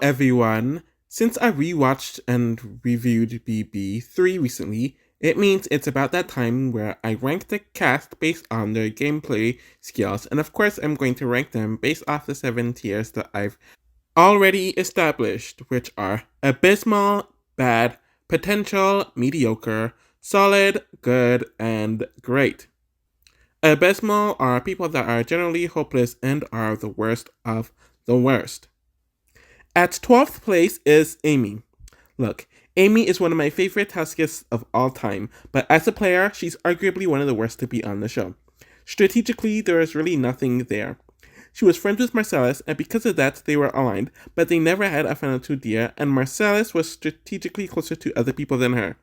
everyone. Since I rewatched and reviewed BB3 recently, it means it's about that time where I rank the cast based on their gameplay skills, and of course, I'm going to rank them based off the 7 tiers that I've already established, which are Abysmal, Bad, Potential, Mediocre, Solid, Good, and Great. Abysmal are people that are generally hopeless and are the worst of the worst. At 12th place is Amy. Look, Amy is one of my favorite house guests of all time, but as a player, she's arguably one of the worst to be on the show. Strategically, there is really nothing there. She was friends with Marcellus, and because of that, they were aligned, but they never had a final two dear, and Marcellus was strategically closer to other people than her.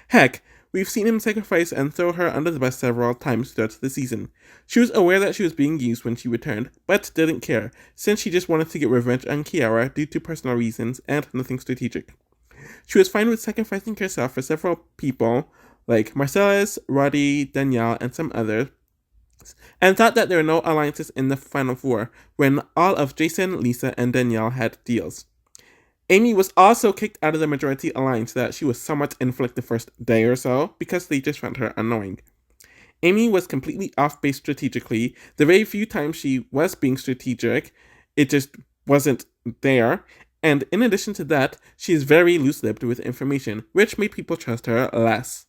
Heck, we've seen him sacrifice and throw her under the bus several times throughout the season. She was aware that she was being used when she returned, but didn't care, since she just wanted to get revenge on Kiara due to personal reasons and nothing strategic. She was fine with sacrificing herself for several people, like Marcellus, Roddy, Danielle, and some others, and thought that there were no alliances in the Final Four when all of Jason, Lisa, and Danielle had deals. Amy was also kicked out of the majority alliance that she was somewhat in flick the first day or so because they just found her annoying. Amy was completely off base strategically. The very few times she was being strategic, it just wasn't there. And in addition to that, she is very loose-lipped with information, which made people trust her less.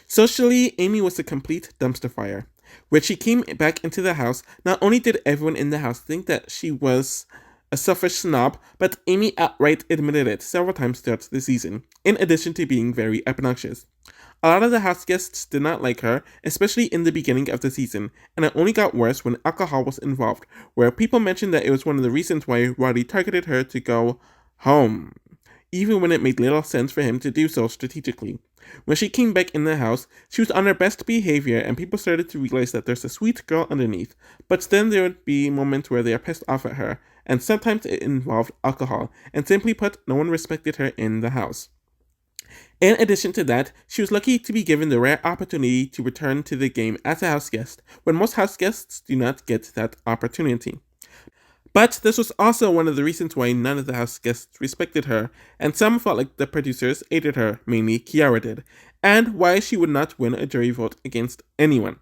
Socially, Amy was a complete dumpster fire. When she came back into the house, not only did everyone in the house think that she was a selfish snob, but Amy outright admitted it several times throughout the season, in addition to being very obnoxious. A lot of the house guests did not like her, especially in the beginning of the season, and it only got worse when alcohol was involved, where people mentioned that it was one of the reasons why Roddy targeted her to go home, even when it made little sense for him to do so strategically. When she came back in the house, she was on her best behavior and people started to realize that there's a sweet girl underneath, but then there would be moments where they are pissed off at her, and sometimes it involved alcohol, and simply put, no one respected her in the house. In addition to that, she was lucky to be given the rare opportunity to return to the game as a house guest, when most house guests do not get that opportunity. But this was also one of the reasons why none of the house guests respected her, and some felt like the producers aided her, mainly Kiara did, and why she would not win a jury vote against anyone.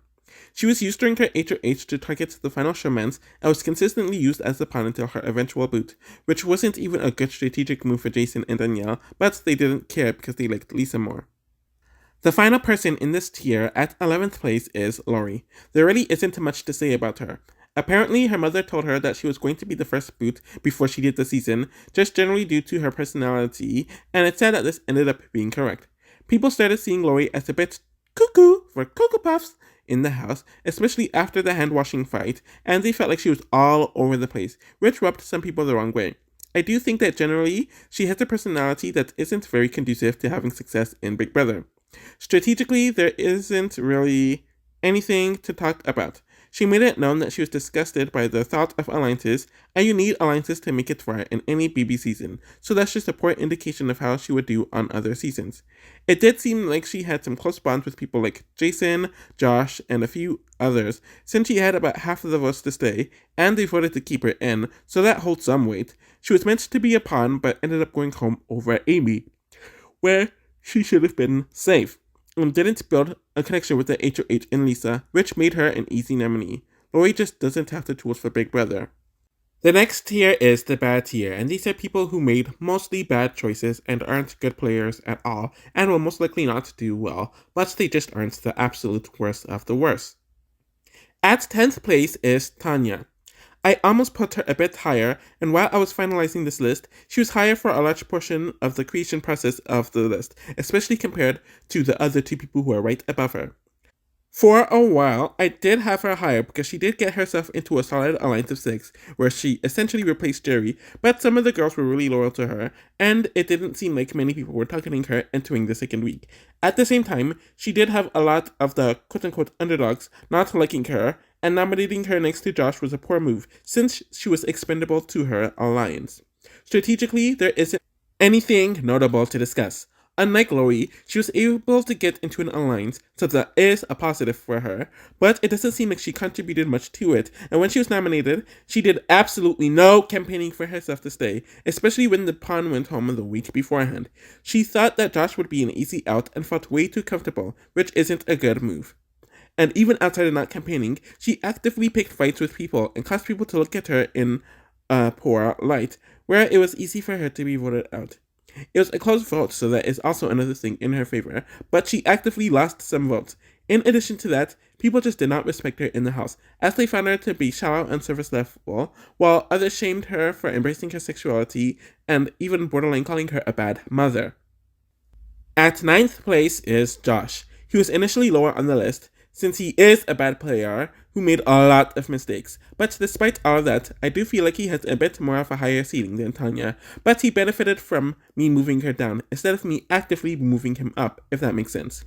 She was used during her HOH to target the final showmans and was consistently used as the pawn until her eventual boot, which wasn't even a good strategic move for Jason and Danielle, but they didn't care because they liked Lisa more. The final person in this tier at 11th place is Lori. There really isn't much to say about her. Apparently, her mother told her that she was going to be the first boot before she did the season, just generally due to her personality, and it's sad that this ended up being correct. People started seeing Lori as a bit cuckoo for Cocoa Puffs in the house, especially after the hand-washing fight, and they felt like she was all over the place, which rubbed some people the wrong way. I do think that generally, she has a personality that isn't very conducive to having success in Big Brother. Strategically, there isn't really anything to talk about. She made it known that she was disgusted by the thought of alliances, and you need alliances to make it far in any BB season, so that's just a poor indication of how she would do on other seasons. It did seem like she had some close bonds with people like Jason, Josh, and a few others, since she had about half of the votes to stay, and they voted to keep her in, so that holds some weight. She was meant to be a pawn, but ended up going home over Amy, where she should have been safe, and didn't build a connection with the HOH in Lisa, which made her an easy nominee. Lori just doesn't have the tools for Big Brother. The next tier is the bad tier, and these are people who made mostly bad choices and aren't good players at all, and will most likely not do well, but they just aren't the absolute worst of the worst. At 10th place is Tanya. I almost put her a bit higher, and while I was finalizing this list, she was higher for a large portion of the creation process of the list, especially compared to the other two people who are right above her. For a while, I did have her higher because she did get herself into a solid alliance of 6, where she essentially replaced Jerry, but some of the girls were really loyal to her, and it didn't seem like many people were targeting her entering the second week. At the same time, she did have a lot of the quote-unquote underdogs not liking her, and nominating her next to Josh was a poor move, since she was expendable to her alliance. Strategically, there isn't anything notable to discuss. Unlike Lori, she was able to get into an alliance, so that is a positive for her, but it doesn't seem like she contributed much to it, and when she was nominated, she did absolutely no campaigning for herself to stay, especially when the pawn went home the week beforehand. She thought that Josh would be an easy out and felt way too comfortable, which isn't a good move. And even outside of not campaigning, she actively picked fights with people and caused people to look at her in a poor light, where it was easy for her to be voted out. It was a close vote, so that is also another thing in her favor, but she actively lost some votes. In addition to that, people just did not respect her in the house, as they found her to be shallow and surface level, while others shamed her for embracing her sexuality and even borderline calling her a bad mother. At ninth place is Josh. He was initially lower on the list, since he is a bad player who made a lot of mistakes. But despite all of that, I do feel like he has a bit more of a higher ceiling than Tanya, but he benefited from me moving her down instead of me actively moving him up, if that makes sense.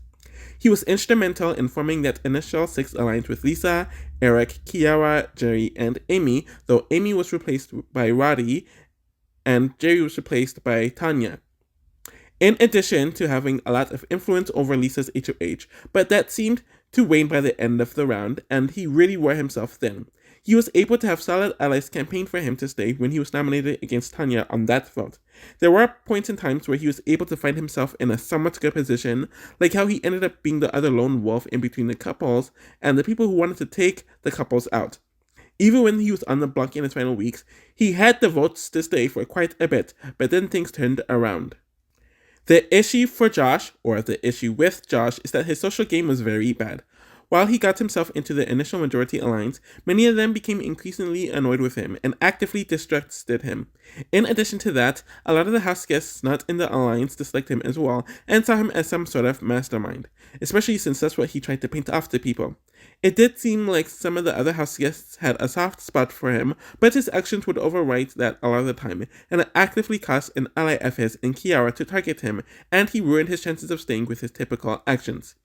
He was instrumental in forming that initial 6 alliance with Lisa, Eric, Kiara, Jerry, and Amy, though Amy was replaced by Roddy, and Jerry was replaced by Tanya. In addition to having a lot of influence over Lisa's HOH, but that seemed to wane by the end of the round, and he really wore himself thin. He was able to have solid allies campaign for him to stay when he was nominated against Tanya on that vote. There were points and times where he was able to find himself in a somewhat good position, like how he ended up being the other lone wolf in between the couples and the people who wanted to take the couples out. Even when he was on the block in his final weeks, he had the votes to stay for quite a bit, but then things turned around. The issue for Josh, or the issue with Josh, is that his social game was very bad. While he got himself into the initial majority alliance, many of them became increasingly annoyed with him and actively distrusted him. In addition to that, a lot of the house guests not in the alliance disliked him as well and saw him as some sort of mastermind, especially since that's what he tried to paint off to people. It did seem like some of the other house guests had a soft spot for him, but his actions would override that a lot of the time, and it actively caused an ally of his in Kiara to target him, and he ruined his chances of staying with his typical actions.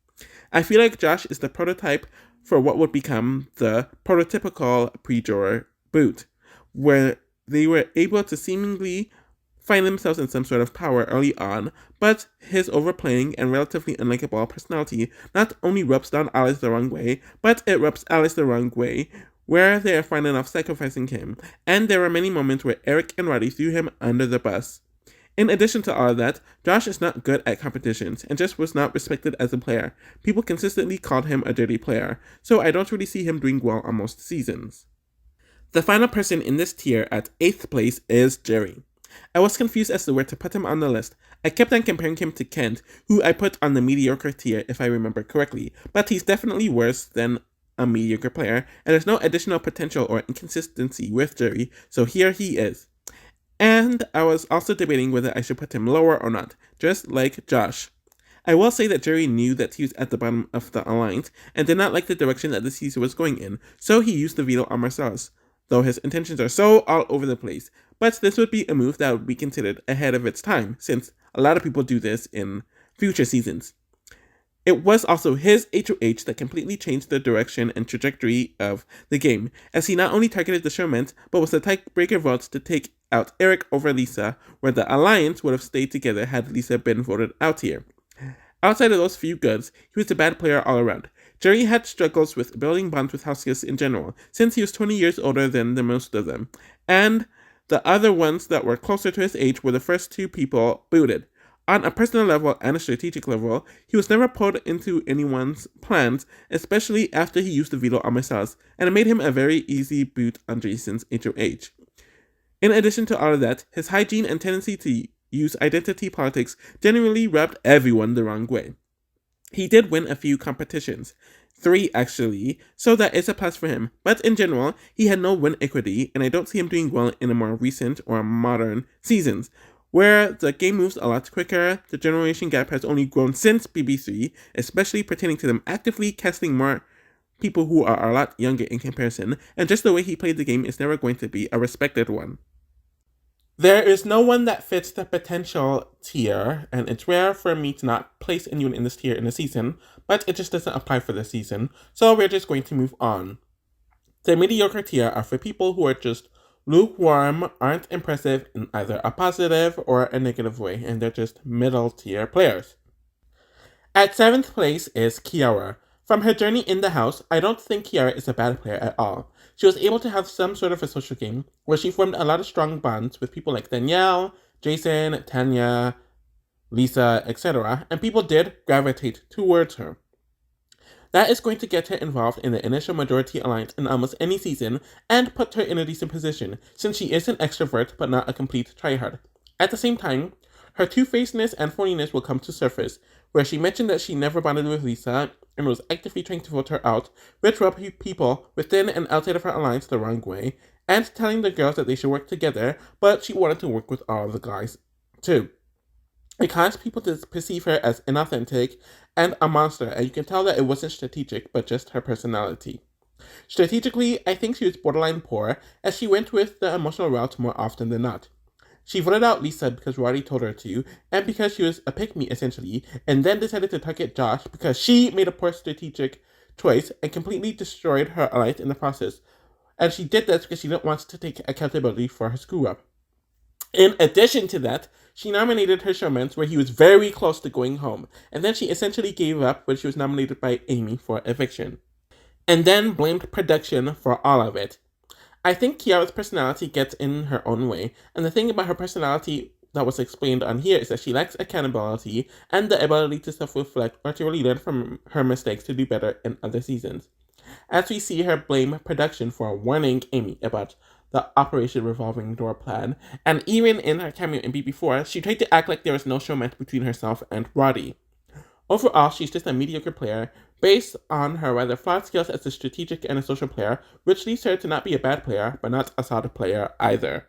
I feel like Josh is the prototype for what would become the prototypical pre-Jor boot, where they were able to seemingly find themselves in some sort of power early on, but his overplaying and relatively unlikable personality not only rubs down allies the wrong way, but it rubs allies the wrong way, where they are fine enough sacrificing him, and there were many moments where Eric and Roddy threw him under the bus. In addition to all of that, Josh is not good at competitions and just was not respected as a player. People consistently called him a dirty player, so I don't really see him doing well on most seasons. The final person in this tier at 8th place is Jerry. I was confused as to where to put him on the list. I kept on comparing him to Kent, who I put on the mediocre tier if I remember correctly, but he's definitely worse than a mediocre player, and there's no additional potential or inconsistency with Jerry, so here he is. And I was also debating whether I should put him lower or not, just like Josh. I will say that Jerry knew that he was at the bottom of the alliance and did not like the direction that the season was going in, so he used the veto on Marcellus, though his intentions are so all over the place. But this would be a move that would be considered ahead of its time, since a lot of people do this in future seasons. It was also his HOH that completely changed the direction and trajectory of the game, as he not only targeted the showmen, but was the tiebreaker vote to take out Eric over Lisa, where the alliance would have stayed together had Lisa been voted out here. Outside of those few goods, he was a bad player all around. Jerry had struggles with building bonds with house guests in general, since he was 20 years older than the most of them, and the other ones that were closer to his age were the first 2 people booted. On a personal level and a strategic level, he was never pulled into anyone's plans, especially after he used the veto on Marcellus, and it made him a very easy boot on Jason's HOH. In addition to all of that, his hygiene and tendency to use identity politics generally rubbed everyone the wrong way. He did win a few competitions, 3 actually, so that is a plus for him, but in general, he had no win equity, and I don't see him doing well in a more recent or modern seasons, where the game moves a lot quicker. The generation gap has only grown since BB3, especially pertaining to them actively casting more people who are a lot younger in comparison, and just the way he played the game is never going to be a respected one. There is no one that fits the potential tier, and it's rare for me to not place anyone in this tier in a season, but it just doesn't apply for this season, so we're just going to move on. The mediocre tier are for people who are just lukewarm aren't impressive in either a positive or a negative way, and they're just middle tier players. At 7th place is Kiara. From her journey in the house, I don't think Kiara is a bad player at all. She was able to have some sort of a social game where she formed a lot of strong bonds with people like Danielle, Jason, Tanya, Lisa, etc., and people did gravitate towards her. That is going to get her involved in the initial majority alliance in almost any season and put her in a decent position, since she is an extrovert but not a complete tryhard. At the same time, her two-facedness and phoniness will come to surface, where she mentioned that she never bonded with Lisa and was actively trying to vote her out, which rubbed people within and outside of her alliance the wrong way, and telling the girls that they should work together, but she wanted to work with all the guys too. It caused people to perceive her as inauthentic and a monster, and you can tell that it wasn't strategic, but just her personality. Strategically, I think she was borderline poor, as she went with the emotional route more often than not. She voted out Lisa because Roddy told her to, and because she was a pick-me essentially, and then decided to target Josh because she made a poor strategic choice and completely destroyed her alliance in the process. And she did this because she didn't want to take accountability for her screw-up. In addition to that, she nominated her showmans where he was very close to going home, and then she essentially gave up when she was nominated by Amy for eviction. And then blamed production for all of it. I think Kiara's personality gets in her own way, and the thing about her personality that was explained on here is that she lacks accountability and the ability to self-reflect or to really learn from her mistakes to do better in other seasons. As we see her blame production for warning Amy about the Operation Revolving Door plan, and even in her cameo in BB4, she tried to act like there was no showman between herself and Roddy. Overall, she's just a mediocre player, based on her rather flawed skills as a strategic and a social player, which leads her to not be a bad player, but not a solid player either.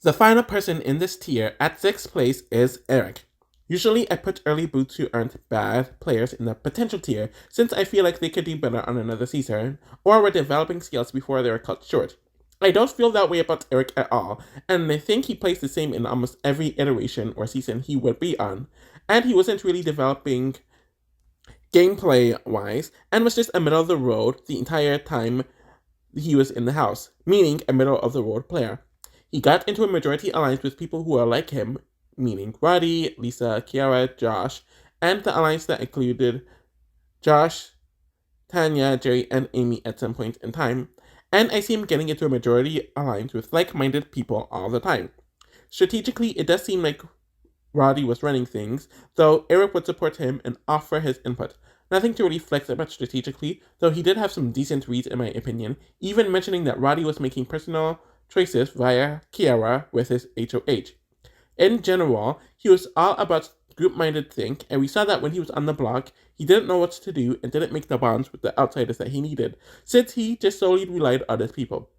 The final person in this tier, at 6th place, is Eric. Usually, I put early boots who aren't bad players in the potential tier, since I feel like they could do better on another season, or were developing skills before they were cut short. I don't feel that way about Eric at all, and I think he plays the same in almost every iteration or season he would be on, and he wasn't really developing gameplay-wise, and was just a middle-of-the-road the entire time he was in the house, meaning a middle-of-the-road player. He got into a majority alliance with people who are like him, meaning Roddy, Lisa, Kiara, Josh, and the alliance that included Josh, Tanya, Jerry, and Amy at some point in time, and I see him getting into a majority alliance with like-minded people all the time. Strategically, it does seem like Roddy was running things, though Eric would support him and offer his input. Nothing to really flex about strategically, though he did have some decent reads in my opinion, even mentioning that Roddy was making personal choices via Kiara with his HOH. In general, he was all about group-minded think, and we saw that when he was on the block, he didn't know what to do and didn't make the bonds with the outsiders that he needed, since he just solely relied on his people.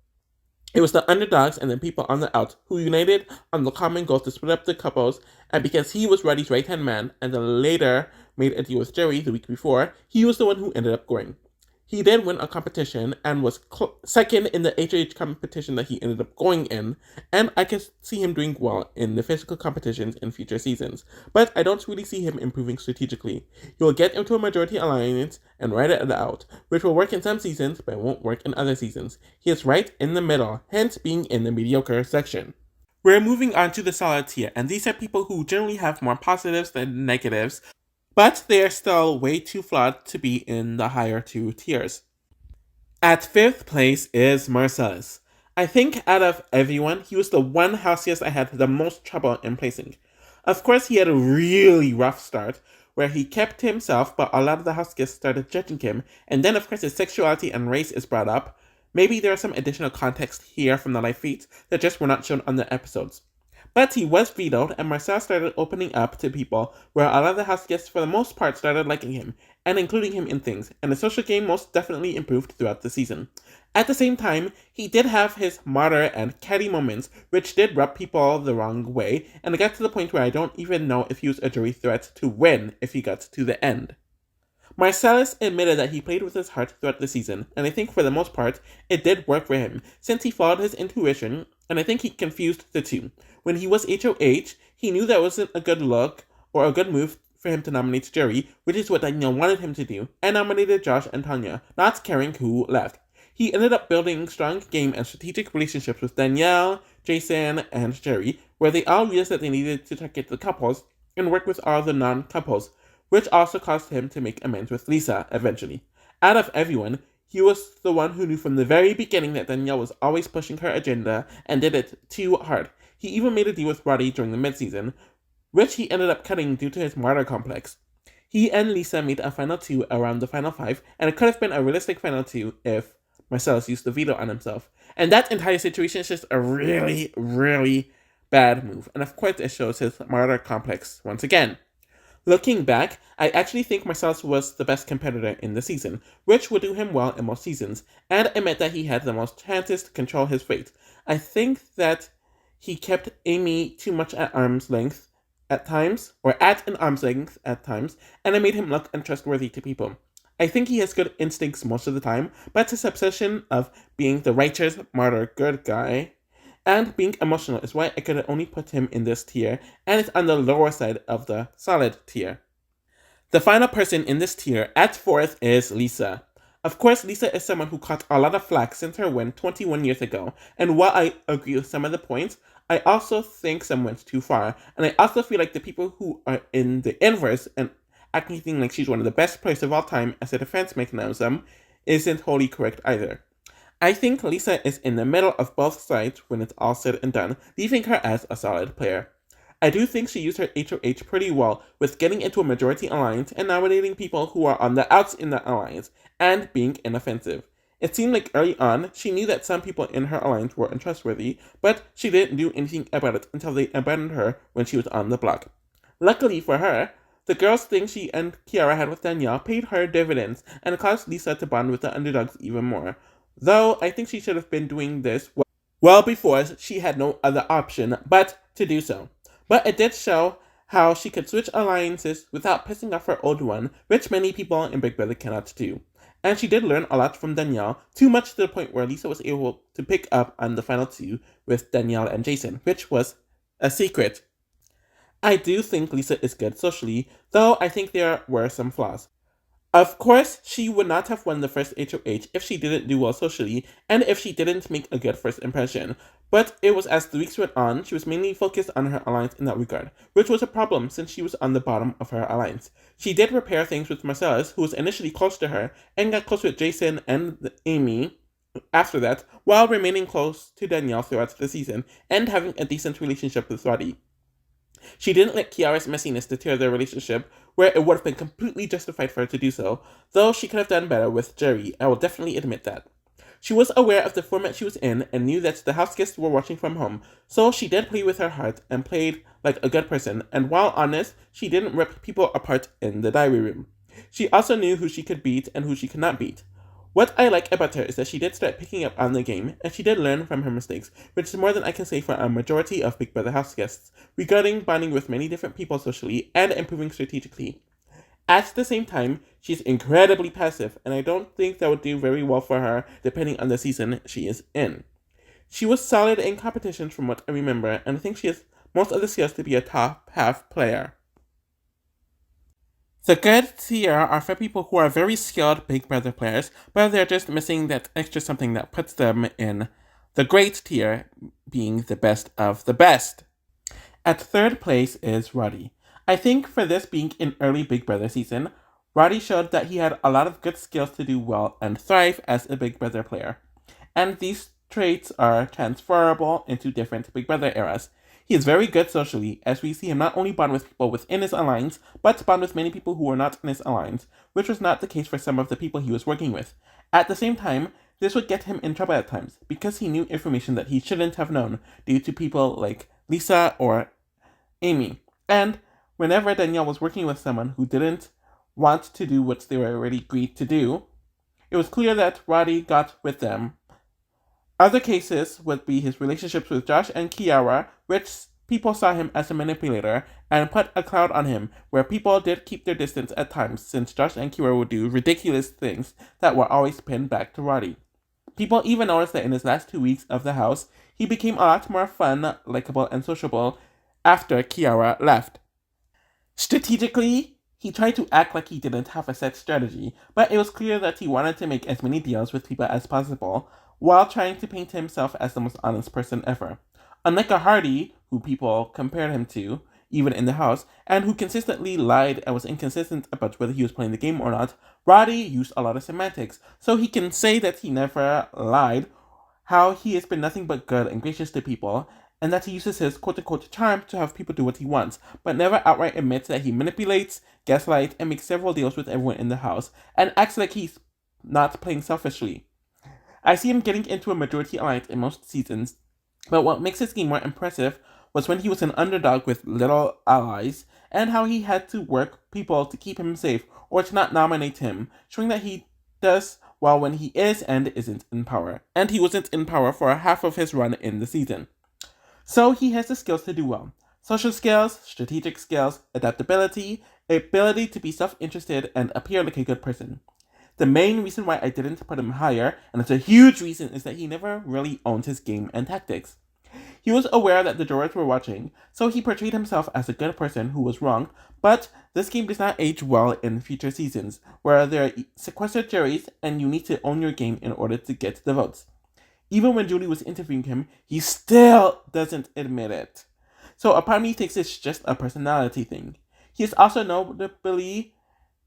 It was the underdogs and the people on the out who united on the common goal to split up the couples, and because he was Roddy's right-hand man and then later made a deal with Jerry the week before, he was the one who ended up going. He did win a competition and was second in the HH competition that he ended up going in, and I can see him doing well in the physical competitions in future seasons, but I don't really see him improving strategically. He will get into a majority alliance and ride it out, which will work in some seasons, but won't work in other seasons. He is right in the middle, hence being in the mediocre section. We're moving on to the solid tier, and these are people who generally have more positives than negatives, but they are still way too flawed to be in the higher two tiers. At 5th place is Marcellus. I think out of everyone, he was the one house guest I had the most trouble in placing. Of course, he had a really rough start, where he kept to himself, but a lot of the house guests started judging him, and then of course his sexuality and race is brought up. Maybe there are some additional context here from the live feeds that just were not shown on the episodes. But he was vetoed, and Marcel started opening up to people, where a lot of the house guests for the most part started liking him, and including him in things, and the social game most definitely improved throughout the season. At the same time, he did have his martyr and catty moments, which did rub people the wrong way, and it got to the point where I don't even know if he was a jury threat to win if he got to the end. Marcellus admitted that he played with his heart throughout the season, and I think for the most part, it did work for him, since he followed his intuition, and I think he confused the two. When he was HOH, he knew that wasn't a good look or a good move for him to nominate Jerry, which is what Danielle wanted him to do, and nominated Josh and Tanya, not caring who left. He ended up building strong game and strategic relationships with Danielle, Jason, and Jerry, where they all realized that they needed to target the couples and work with all the non-couples, which also caused him to make amends with Lisa eventually. Out of everyone, he was the one who knew from the very beginning that Danielle was always pushing her agenda and did it too hard. He even made a deal with Roddy during the midseason, which he ended up cutting due to his martyr complex. He and Lisa made a final two around the final five, and it could have been a realistic final two if Marcellus used the veto on himself. And that entire situation is just a really, really bad move. And of course, it shows his martyr complex once again. Looking back, I actually think Marcellus was the best competitor in the season, which would do him well in most seasons, and it meant that he had the most chances to control his fate. I think that he kept Amy too much at arm's length at times, or at an arm's length at times, and it made him look untrustworthy to people. I think he has good instincts most of the time, but his obsession of being the righteous, martyr, good guy and being emotional is why I could only put him in this tier, and it's on the lower side of the solid tier. The final person in this tier, at fourth, is Lisa. Of course, Lisa is someone who caught a lot of flack since her win 21 years ago, and while I agree with some of the points, I also think some went too far, and I also feel like the people who are in the inverse and acting like she's one of the best players of all time as a defense mechanism isn't wholly correct either. I think Lisa is in the middle of both sides when it's all said and done, leaving her as a solid player. I do think she used her HOH pretty well with getting into a majority alliance and nominating people who are on the outs in the alliance, and being inoffensive. It seemed like early on, she knew that some people in her alliance were untrustworthy, but she didn't do anything about it until they abandoned her when she was on the block. Luckily for her, the girls' thing she and Kiara had with Danielle paid her dividends and caused Lisa to bond with the underdogs even more. Though I think she should have been doing this well before she had no other option but to do so. But it did show how she could switch alliances without pissing off her old one, which many people in Big Brother cannot do. And she did learn a lot from Danielle, too much to the point where Lisa was able to pick up on the final two with Danielle and Jason, which was a secret. I do think Lisa is good socially, though I think there were some flaws. Of course, she would not have won the first HOH if she didn't do well socially, and if she didn't make a good first impression. But it was as the weeks went on, she was mainly focused on her alliance in that regard, which was a problem since she was on the bottom of her alliance. She did repair things with Marcellus, who was initially close to her, and got close with Jason and Amy after that, while remaining close to Danielle throughout the season, and having a decent relationship with Roddy. She didn't let Kiara's messiness deter their relationship, where it would have been completely justified for her to do so, though she could have done better with Jerry, I will definitely admit that. She was aware of the format she was in and knew that the house guests were watching from home, so she did play with her heart and played like a good person, and while honest, she didn't rip people apart in the diary room. She also knew who she could beat and who she could not beat. What I like about her is that she did start picking up on the game, and she did learn from her mistakes, which is more than I can say for a majority of Big Brother house guests, regarding bonding with many different people socially and improving strategically. At the same time, she's incredibly passive, and I don't think that would do very well for her depending on the season she is in. She was solid in competitions from what I remember, and I think she has most of the skills to be a top half player. The good tier are for people who are very skilled Big Brother players, but they're just missing that extra something that puts them in the great tier, being the best of the best. At third place is Roddy. I think for this being an early Big Brother season, Roddy showed that he had a lot of good skills to do well and thrive as a Big Brother player. And these traits are transferable into different Big Brother eras. He is very good socially, as we see him not only bond with people within his alliance, but bond with many people who are not in his alliance, which was not the case for some of the people he was working with. At the same time, this would get him in trouble at times, because he knew information that he shouldn't have known due to people like Lisa or Amy. And whenever Danielle was working with someone who didn't want to do what they were already agreed to do, it was clear that Roddy got with them. Other cases would be his relationships with Josh and Kiara, which people saw him as a manipulator and put a cloud on him, where people did keep their distance at times since Josh and Kiara would do ridiculous things that were always pinned back to Roddy. People even noticed that in his last 2 weeks of the house, he became a lot more fun, likable, and sociable after Kiara left. Strategically, He tried to act like he didn't have a set strategy, but it was clear that he wanted to make as many deals with people as possible, while trying to paint himself as the most honest person ever. Unlike a Hardy, who people compared him to, even in the house, and who consistently lied and was inconsistent about whether he was playing the game or not, Roddy used a lot of semantics, so he can say that he never lied, how he has been nothing but good and gracious to people, and that he uses his quote-unquote charm to have people do what he wants, but never outright admits that he manipulates, gaslights, and makes several deals with everyone in the house, and acts like he's not playing selfishly. I see him getting into a majority alliance in most seasons, but what makes his game more impressive was when he was an underdog with little allies, and how he had to work people to keep him safe or to not nominate him, showing that he does well when he is and isn't in power. And he wasn't in power for half of his run in the season. So he has the skills to do well. Social skills, strategic skills, adaptability, ability to be self-interested, and appear like a good person. The main reason why I didn't put him higher, and it's a huge reason, is that he never really owned his game and tactics. He was aware that the jurors were watching, so he portrayed himself as a good person who was wrong, but this game does not age well in future seasons, where there are sequestered juries and you need to own your game in order to get the votes. Even when Julie was interviewing him, he still doesn't admit it. So a part of me thinks it's just a personality thing. He is also notably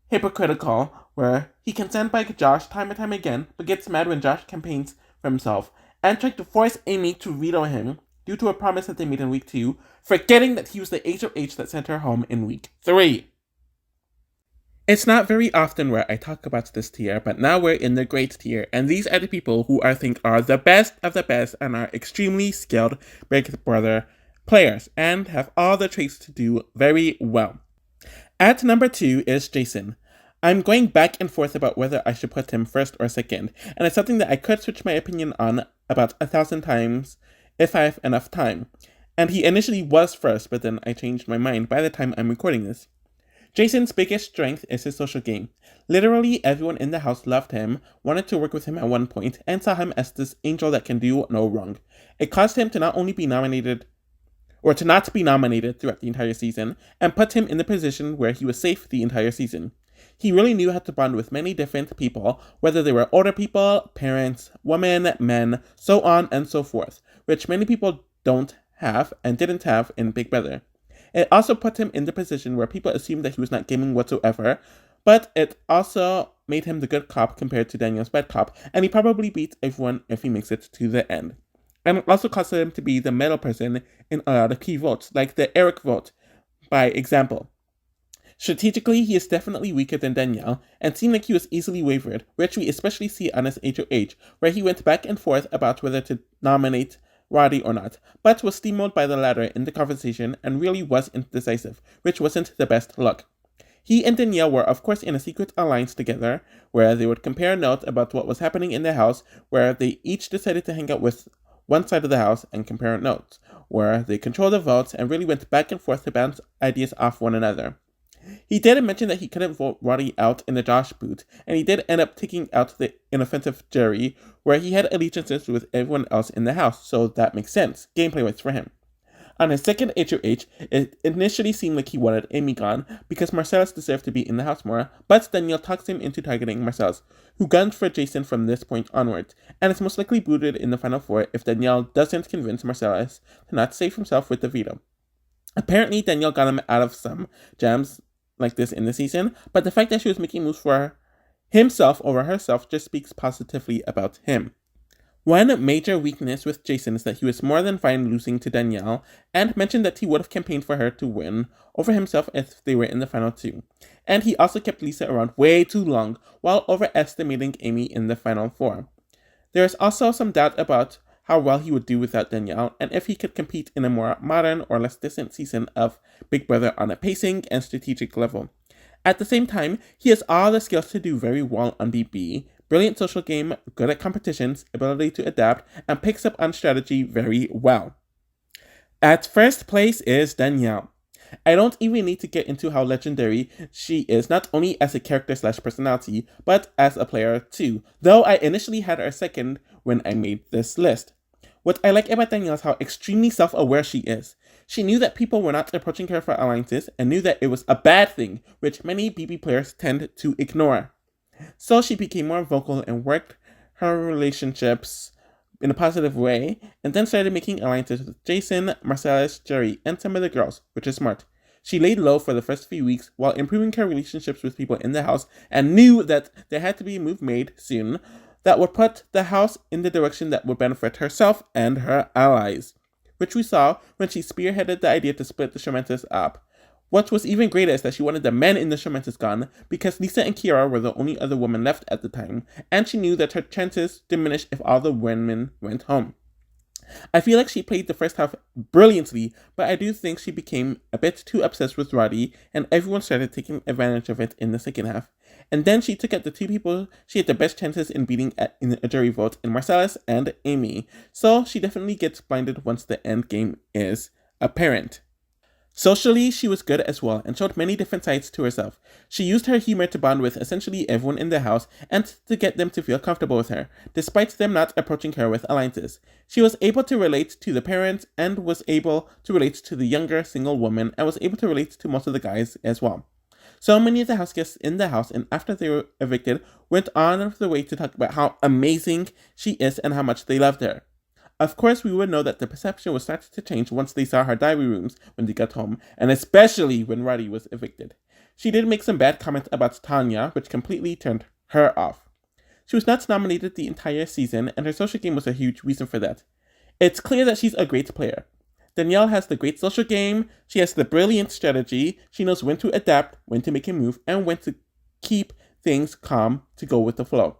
hypocritical, where he can stand by Josh time and time again, but gets mad when Josh campaigns for himself, and tried to force Amy to veto him due to a promise that they made in week 2, forgetting that he was the HOH that sent her home in week 3. It's not very often where I talk about this tier, but now we're in the great tier, and these are the people who I think are the best of the best and are extremely skilled Big Brother players, and have all the traits to do very well. At number 2 is Jason. I'm going back and forth about whether I should put him first or second, and it's something that I could switch my opinion on about 1,000 times if I have enough time. And he initially was first, but then I changed my mind by the time I'm recording this. Jason's biggest strength is his social game. Literally everyone in the house loved him, wanted to work with him at one point, and saw him as this angel that can do no wrong. It caused him to not only be nominated, or to not be nominated throughout the entire season, and put him in the position where he was safe the entire season. He really knew how to bond with many different people, whether they were older people, parents, women, men, so on and so forth, which many people don't have and didn't have in Big Brother. It also put him in the position where people assumed that he was not gaming whatsoever, but it also made him the good cop compared to Daniel's bad cop, and he probably beats everyone if he makes it to the end. And it also caused him to be the middle person in a lot of key votes, like the Eric vote, by example. Strategically, he is definitely weaker than Danielle, and seemed like he was easily wavered, which we especially see on his HOH, where he went back and forth about whether to nominate Roddy or not, but was steamrolled by the latter in the conversation and really was indecisive, which wasn't the best look. He and Danielle were of course in a secret alliance together, where they would compare notes about what was happening in the house, where they each decided to hang out with one side of the house and compare notes, where they controlled the votes and really went back and forth to bounce ideas off one another. He did mention that he couldn't vote Roddy out in the Josh boot, and he did end up taking out the inoffensive jury, where he had allegiances with everyone else in the house, so that makes sense, gameplay-wise for him. On his second HOH, it initially seemed like he wanted Amy gone, because Marcellus deserved to be in the house more, but Danielle talks him into targeting Marcellus, who gunned for Jason from this point onwards, and is most likely booted in the final 4 if Danielle doesn't convince Marcellus to not save himself with the veto. Apparently, Danielle got him out of some jams like this in the season, but the fact that she was making moves for himself over herself just speaks positively about him. One major weakness with Jason is that he was more than fine losing to Danielle, and mentioned that he would have campaigned for her to win over himself if they were in the final 2. And he also kept Lisa around way too long, while overestimating Amy in the final 4. There is also some doubt about how well he would do without Danielle, and if he could compete in a more modern or less distant season of Big Brother on a pacing and strategic level. At the same time, he has all the skills to do very well on BB, brilliant social game, good at competitions, ability to adapt, and picks up on strategy very well. At first place is Danielle. I don't even need to get into how legendary she is, not only as a character/personality, but as a player too, though I initially had her second when I made this list. What I like about Danielle is how extremely self-aware she is. She knew that people were not approaching her for alliances and knew that it was a bad thing, which many BB players tend to ignore. So she became more vocal and worked her relationships in a positive way, and then started making alliances with Jason, Marcellus, Jerry, and some of the girls, which is smart. She laid low for the first few weeks while improving her relationships with people in the house and knew that there had to be a move made soon that would put the house in the direction that would benefit herself and her allies, which we saw when she spearheaded the idea to split the Showmances up. What was even greater is that she wanted the men in the Showmances gone because Lisa and Kiara were the only other women left at the time, and she knew that her chances diminished if all the women went home. I feel like she played the first half brilliantly, but I do think she became a bit too obsessed with Roddy, and everyone started taking advantage of it in the second half. And then she took out the two people she had the best chances in beating in a jury vote in Marcellus and Amy, so she definitely gets blinded once the end game is apparent. Socially, she was good as well and showed many different sides to herself. She used her humor to bond with essentially everyone in the house and to get them to feel comfortable with her, despite them not approaching her with alliances. She was able to relate to the parents and was able to relate to the younger single woman and was able to relate to most of the guys as well. So many of the house guests in the house and after they were evicted went on the way to talk about how amazing she is and how much they loved her. Of course, we would know that the perception would start to change once they saw her diary rooms when they got home, and especially when Roddy was evicted. She did make some bad comments about Tanya, which completely turned her off. She was not nominated the entire season, and her social game was a huge reason for that. It's clear that she's a great player. Danielle has the great social game, she has the brilliant strategy, she knows when to adapt, when to make a move, and when to keep things calm to go with the flow.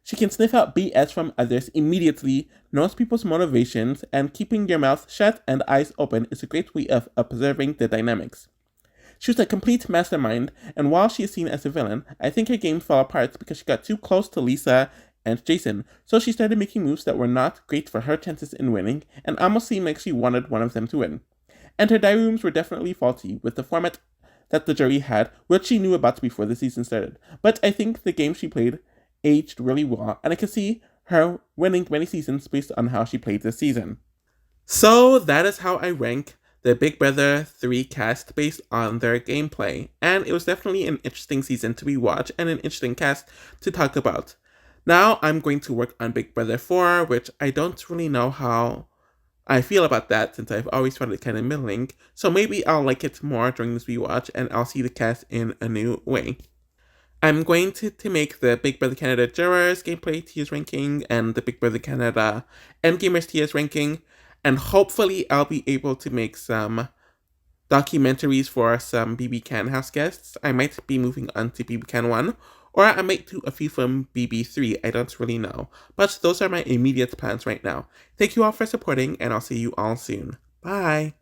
She can sniff out BS from others immediately, knows people's motivations, and keeping your mouth shut and eyes open is a great way of observing the dynamics. She was a complete mastermind, and while she is seen as a villain, I think her game fell apart because she got too close to Lisa and Jason, so she started making moves that were not great for her chances in winning, and almost seemed like she wanted one of them to win. And her diary rooms were definitely faulty with the format that the jury had, which she knew about before the season started. But I think the game she played aged really well, and I can see her winning many seasons based on how she played this season. So that is how I rank the Big Brother 3 cast based on their gameplay, and it was definitely an interesting season to rewatch and an interesting cast to talk about. Now I'm going to work on Big Brother 4, which I don't really know how I feel about that since I've always found it kind of middling, so maybe I'll like it more during this rewatch and I'll see the cast in a new way. I'm going to make the Big Brother Canada Jurors Gameplay tiers ranking and the Big Brother Canada Endgamers tiers ranking, and hopefully I'll be able to make some documentaries for some BB Can house guests. I might be moving on to BB Can 1, or I might do a few from BB3, I don't really know. But those are my immediate plans right now. Thank you all for supporting, and I'll see you all soon. Bye!